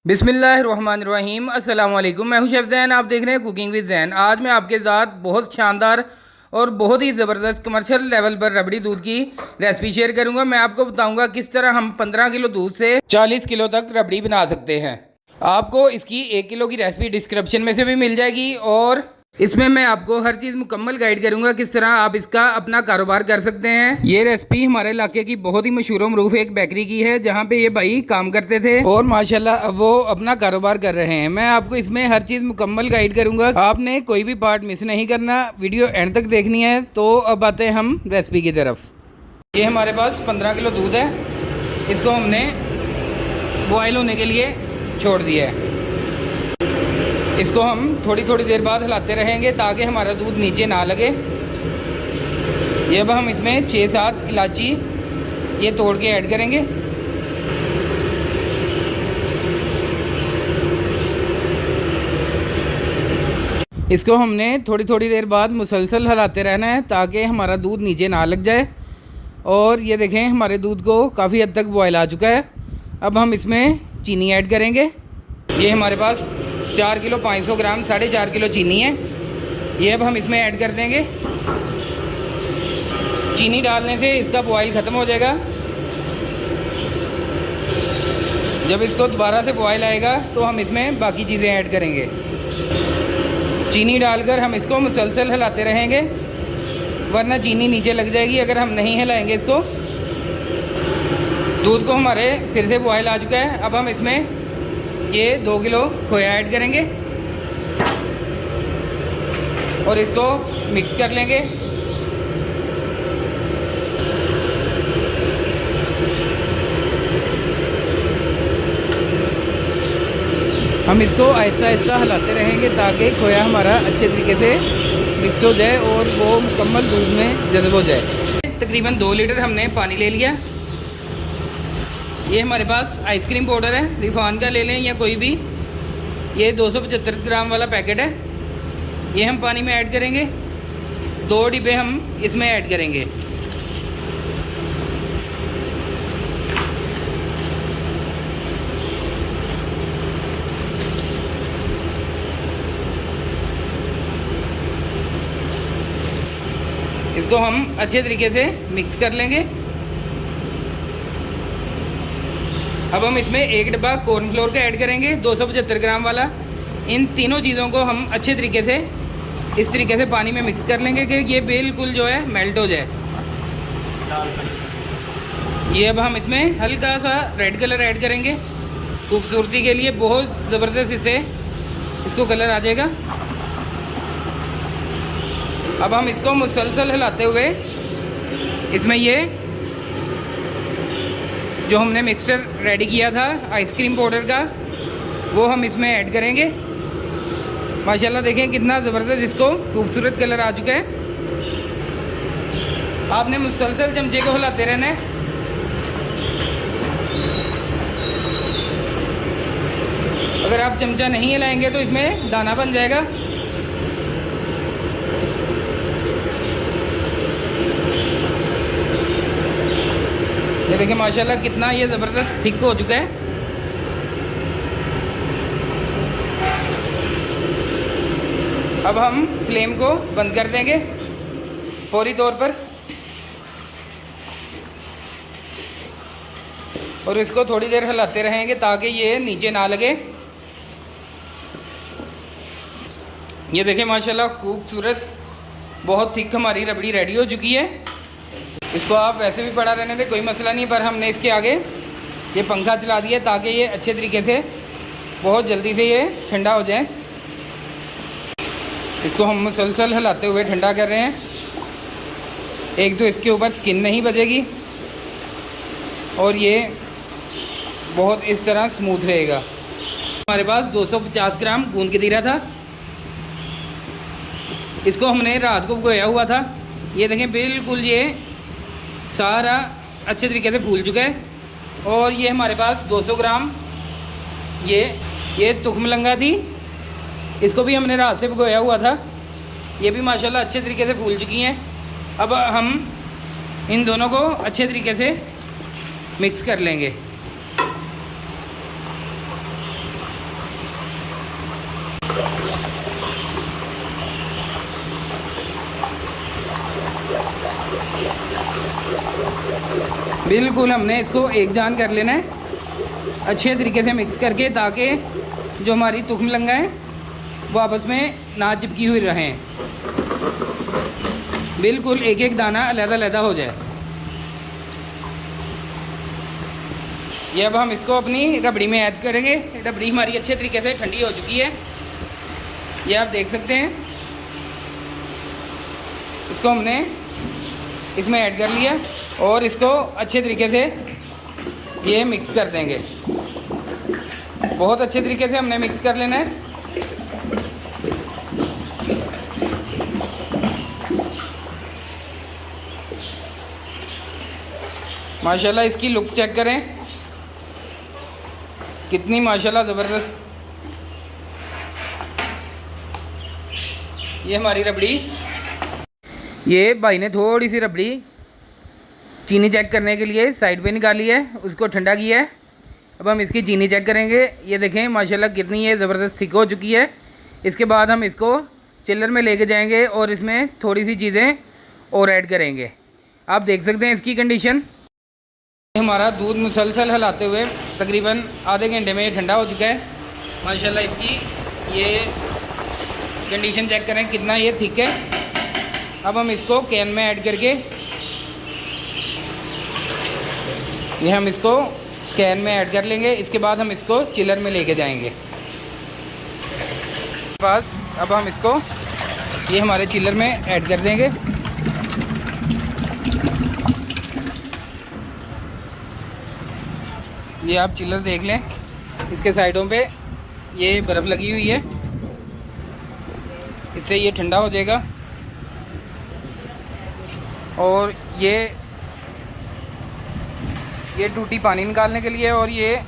बिस्मिल्लाहिर्रहमानिर्रहीम अस्सलाम वालेकुम। मैं हूं शेफ़ ज़ैन, आप देख रहे हैं कुकिंग विद ज़ैन। आज मैं आपके साथ बहुत शानदार और बहुत ही ज़बरदस्त कमर्शियल लेवल पर रबड़ी दूध की रेसिपी शेयर करूंगा। मैं आपको बताऊंगा किस तरह हम 15 किलो दूध से 40 किलो तक रबड़ी बना सकते हैं। आपको इसकी 1 किलो की रेसिपी डिस्क्रिप्शन में से भी मिल जाएगी और इसमें मैं आपको हर चीज़ मुकम्मल गाइड करूंगा किस तरह आप इसका अपना कारोबार कर सकते हैं। ये रेसिपी हमारे इलाके की बहुत ही मशहूर मरूफ एक बेकरी की है जहां पे ये भाई काम करते थे और माशाल्लाह अब वो अपना कारोबार कर रहे हैं। मैं आपको इसमें हर चीज़ मुकम्मल गाइड करूंगा, आपने कोई भी पार्ट मिस नहीं करना, वीडियो एंड तक देखनी है। तो अब आते हैं हम रेसिपी की तरफ। ये हमारे पास 15 किलो दूध है, इसको हमने बॉयल होने के लिए छोड़ दिया है। इसको हम थोड़ी थोड़ी देर बाद हिलाते रहेंगे ताकि हमारा दूध नीचे ना लगे। ये अब हम इसमें 6-7 इलायची ये तोड़ के ऐड करेंगे। इसको हमने थोड़ी थोड़ी देर बाद मुसलसल हिलाते रहना है ताकि हमारा दूध नीचे ना लग जाए। और ये देखें हमारे दूध को काफ़ी हद तक बॉयल आ चुका है। अब हम इसमें चीनी ऐड करेंगे। ये हमारे पास 4 किलो 500 ग्राम 4.5 किलो चीनी है, ये अब हम इसमें ऐड कर देंगे। चीनी डालने से इसका बॉयल ख़त्म हो जाएगा। जब इसको दोबारा से बॉयल आएगा तो हम इसमें बाकी चीज़ें ऐड करेंगे। चीनी डालकर हम इसको मुसलसल हिलाते रहेंगे वरना चीनी नीचे लग जाएगी अगर हम नहीं हिलाएंगे इसको। दूध को हमारे फिर से बॉयल आ चुका है। अब हम इसमें ये 2 किलो खोया ऐड करेंगे और इसको मिक्स कर लेंगे। हम इसको आहिस्ता आहिस्ता हिलाते रहेंगे ताकि खोया हमारा अच्छे तरीके से मिक्स हो जाए और वो मुकम्मल दूध में जज़ब हो जाए। तकरीबन 2 लीटर हमने पानी ले लिया। ये हमारे पास आइसक्रीम पाउडर है, रिफान का ले लें या कोई भी। ये 275 ग्राम वाला पैकेट है, ये हम पानी में ऐड करेंगे। 2 डिब्बे हम इसमें ऐड करेंगे। इसको हम अच्छे तरीके से मिक्स कर लेंगे। अब हम इसमें 1 डब्बा कॉर्नफ्लोर का ऐड करेंगे 275 ग्राम वाला। इन तीनों चीज़ों को हम अच्छे तरीके से इस तरीके से पानी में मिक्स कर लेंगे कि ये बिल्कुल जो है मेल्ट हो जाए। ये अब हम इसमें हल्का सा रेड कलर ऐड करेंगे खूबसूरती के लिए, बहुत ज़बरदस्त इससे इसको कलर आ जाएगा। अब हम इसको मुसलसल हिलाते हुए इसमें ये जो हमने मिक्सचर रेडी किया था आइसक्रीम पाउडर का वो हम इसमें ऐड करेंगे। माशाल्लाह देखें कितना ज़बरदस्त इसको खूबसूरत कलर आ चुका है। आपने मुसलसल चमचे को हिलाते रहना है। अगर आप चमचा नहीं हिलाएंगे तो इसमें दाना बन जाएगा। ये देखिए माशाल्लाह कितना ये ज़बरदस्त थिक हो चुका है। अब हम फ्लेम को बंद कर देंगे फौरी तौर पर और इसको थोड़ी देर हिलाते रहेंगे ताकि ये नीचे ना लगे। ये देखिए माशाल्लाह खूबसूरत बहुत थिक हमारी रबड़ी रेडी हो चुकी है। इसको आप वैसे भी पड़ा रहने दें, कोई मसला नहीं, पर हमने इसके आगे ये पंखा चला दिया ताकि ये अच्छे तरीके से बहुत जल्दी से ये ठंडा हो जाए। इसको हम मुसलसल हिलाते हुए ठंडा कर रहे हैं। एक तो इसके ऊपर स्किन नहीं बचेगी और ये बहुत इस तरह स्मूथ रहेगा। हमारे पास 250 ग्राम गूंद कतीरा था, इसको हमने रात को भिगोया हुआ था। ये देखें बिल्कुल ये सारा अच्छे तरीके से फूल चुका है। और ये हमारे पास 200 ग्राम ये तुखमलंगा थी, इसको भी हमने रात से भिगोया हुआ था। ये भी माशाल्लाह अच्छे तरीके से फूल चुकी हैं। अब हम इन दोनों को अच्छे तरीके से मिक्स कर लेंगे। बिल्कुल हमने इसको एक जान कर लेना है अच्छे तरीके से मिक्स करके, ताकि जो हमारी तुखम लंगा है वो आपस में ना चिपकी हुई रहें, बिल्कुल एक एक दाना अलग-अलग हो जाए। ये अब हम इसको अपनी रबड़ी में ऐड करेंगे। रबड़ी हमारी अच्छे तरीके से ठंडी हो चुकी है, ये आप देख सकते हैं। इसको हमने इसमें ऐड कर लिया और इसको अच्छे तरीके से ये मिक्स कर देंगे। बहुत अच्छे तरीके से हमने मिक्स कर लेना है। माशाल्लाह इसकी लुक चेक करें, कितनी माशाल्लाह ज़बरदस्त ये हमारी रबड़ी। ये भाई ने थोड़ी सी रबड़ी चीनी चेक करने के लिए साइड पे निकाली है, उसको ठंडा किया है। अब हम इसकी चीनी चेक करेंगे। ये देखें माशाल्लाह कितनी ये ज़बरदस्त थिक हो चुकी है। इसके बाद हम इसको चिल्लर में लेके जाएंगे और इसमें थोड़ी सी चीज़ें और ऐड करेंगे। आप देख सकते हैं इसकी कंडीशन। हमारा दूध मुसलसल हिलाते हुए तकरीबन आधे घंटे में ये ठंडा हो चुका है। माशाल्लाह इसकी ये कंडीशन चेक करें कितना ये थिक है। अब हम इसको कैन में ऐड करके ये हम इसको कैन में ऐड कर लेंगे। इसके बाद हम इसको चिलर में लेके जाएंगे बस। अब हम इसको ये हमारे चिलर में ऐड कर देंगे। ये आप चिलर देख लें, इसके साइडों पे ये बर्फ़ लगी हुई है, इससे ये ठंडा हो जाएगा। और ये टूटी पानी निकालने के लिए और ये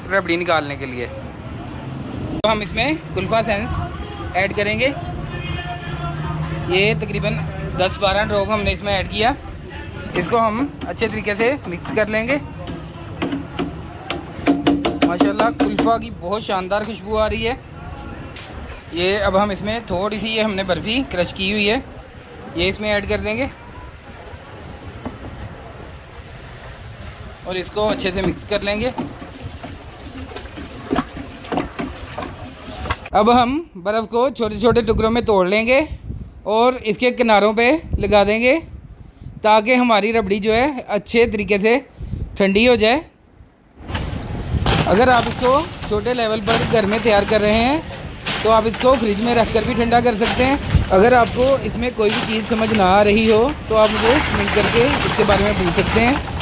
रबड़ी निकालने के लिए। तो हम इसमें कुल्फ़ा सेंस ऐड करेंगे। ये तकरीबन 10-12 ड्रॉप हमने इसमें ऐड किया। इसको हम अच्छे तरीके से मिक्स कर लेंगे। माशाल्लाह कुल्फ़ा की बहुत शानदार खुशबू आ रही है। ये अब हम इसमें थोड़ी सी ये हमने बर्फ़ी क्रश की हुई है, ये इसमें ऐड कर देंगे और इसको अच्छे से मिक्स कर लेंगे। अब हम बर्फ़ को छोटे छोटे टुकड़ों में तोड़ लेंगे और इसके किनारों पे लगा देंगे, ताकि हमारी रबड़ी जो है अच्छे तरीके से ठंडी हो जाए। अगर आप इसको छोटे लेवल पर घर में तैयार कर रहे हैं तो आप इसको फ्रिज में रख कर भी ठंडा कर सकते हैं। अगर आपको इसमें कोई भी चीज़ समझ ना आ रही हो तो आप मुझे कमेंट करके इसके बारे में पूछ सकते हैं।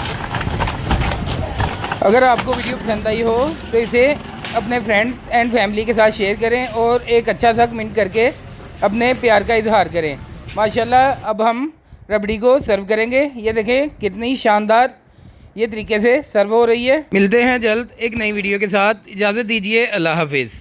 अगर आपको वीडियो पसंद आई हो तो इसे अपने फ्रेंड्स एंड फैमिली के साथ शेयर करें और एक अच्छा सा कमेंट करके अपने प्यार का इजहार करें। माशाल्लाह अब हम रबड़ी को सर्व करेंगे। ये देखें कितनी शानदार ये तरीके से सर्व हो रही है। मिलते हैं जल्द एक नई वीडियो के साथ। इजाज़त दीजिए, अल्लाह हाफिज़।